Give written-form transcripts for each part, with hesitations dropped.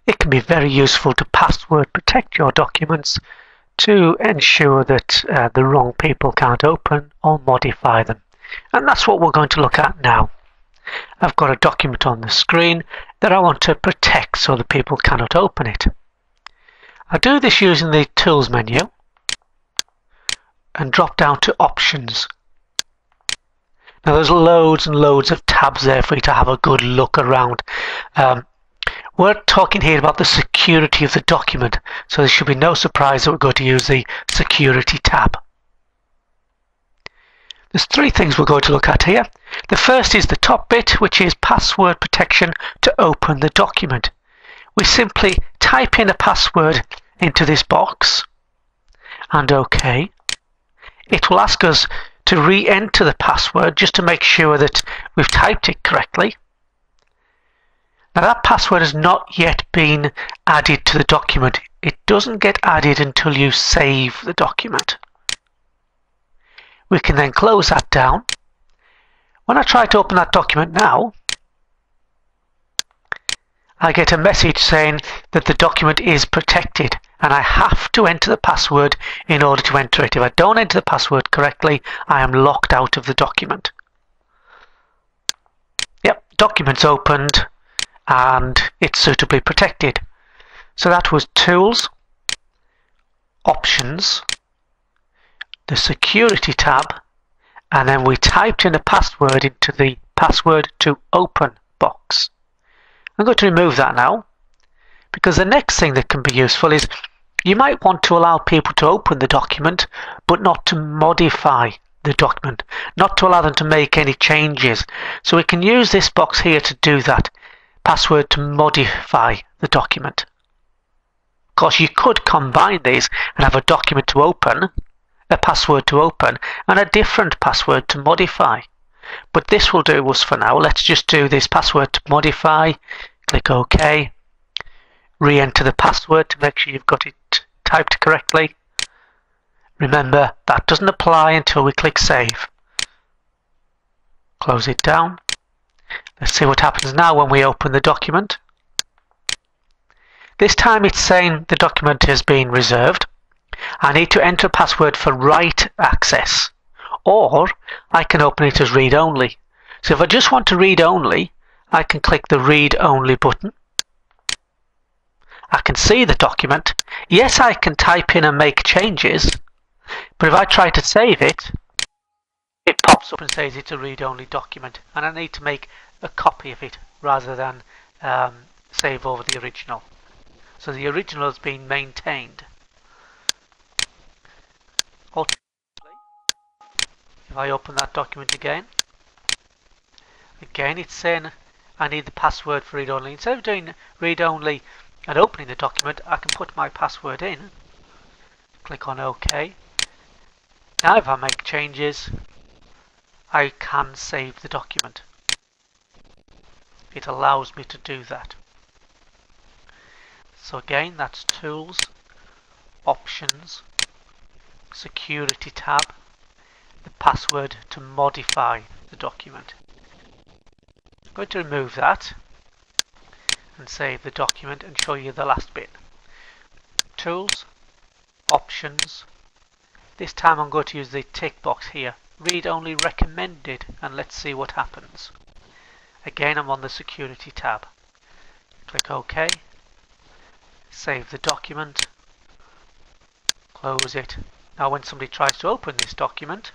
It can be very useful to password protect your documents to ensure that the wrong people can't open or modify them. And that's what we're going to look at now. I've got a document on the screen that I want to protect so that people cannot open it. I do this using the Tools menu and drop down to Options. Now there's loads and loads of tabs there for you to have a good look around. We're talking here about the security of the document, so there should be no surprise that we're going to use the Security tab. There's three things we're going to look at here. The first is the top bit, which is password protection to open the document. We simply type in a password into this box and OK. It will ask us to re-enter the password just to make sure that we've typed it correctly. Now that password has not yet been added to the document. It doesn't get added until you save the document. We can then close that down. When I try to open that document now, I get a message saying that the document is protected and I have to enter the password in order to enter it. If I don't enter the password correctly, I am locked out of the document. Yep, document's opened and it's suitably protected. So that was Tools, Options, the Security tab, and then we typed in a password into the Password to Open box. I'm going to remove that now, because the next thing that can be useful is you might want to allow people to open the document but not to modify the document, not to allow them to make any changes. So we can use this box here to do that. Password to modify the document. Of course, you could combine these and have a document to open, a password to open, and a different password to modify. But this will do us for now. Let's just do this password to modify. Click OK. Re-enter the password to make sure you've got it typed correctly. Remember, that doesn't apply until we click Save. Close it down. Let's see what happens now when we open the document. This time it's saying the document has been reserved. I need to enter a password for write access, or I can open it as read only. So if I just want to read only, I can click the read only button. I can see the document. Yes, I can type in and make changes, but if I try to save it, it pops up and says it's a read-only document, and I need to make a copy of it rather than save over the original. So the original has been maintained. Alternatively, if I open that document again it's saying I need the password for read-only. Instead of doing read-only and opening the document, I can put my password in, click on OK. Now if I make changes, I can save the document. It allows me to do that. So again, that's Tools, Options, Security tab, the password to modify the document. I'm going to remove that and save the document and show you the last bit. Tools, Options. This time I'm going to use the tick box here. Read only recommended, and let's see what happens. Again, I'm on the Security tab. Click OK. Save the document. Close it. Now when somebody tries to open this document,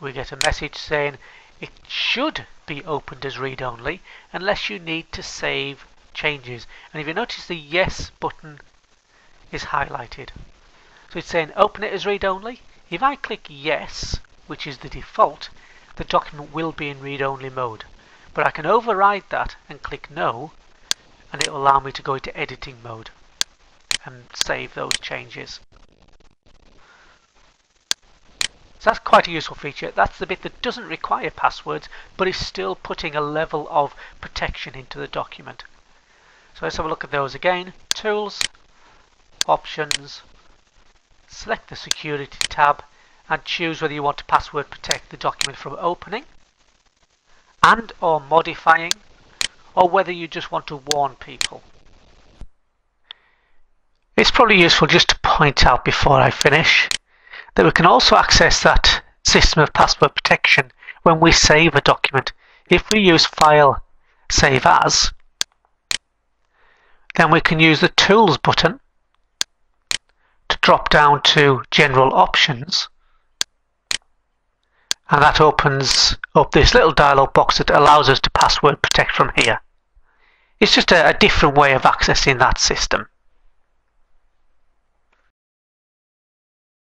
we get a message saying it should be opened as read-only unless you need to save changes. And if you notice, the Yes button is highlighted. So it's saying open it as read-only. If I click Yes, which is the default, the document will be in read-only mode. But I can override that and click No, and it will allow me to go into editing mode and save those changes. So that's quite a useful feature. That's the bit that doesn't require passwords, but is still putting a level of protection into the document. So let's have a look at those again. Tools, Options, select the Security tab and choose whether you want to password protect the document from opening and or modifying, or whether you just want to warn people. It's probably useful just to point out before I finish that we can also access that system of password protection when we save a document. If we use File, Save As, then we can use the Tools button to drop down to General Options, and that opens up this little dialog box that allows us to password protect from here. It's just a different way of accessing that system.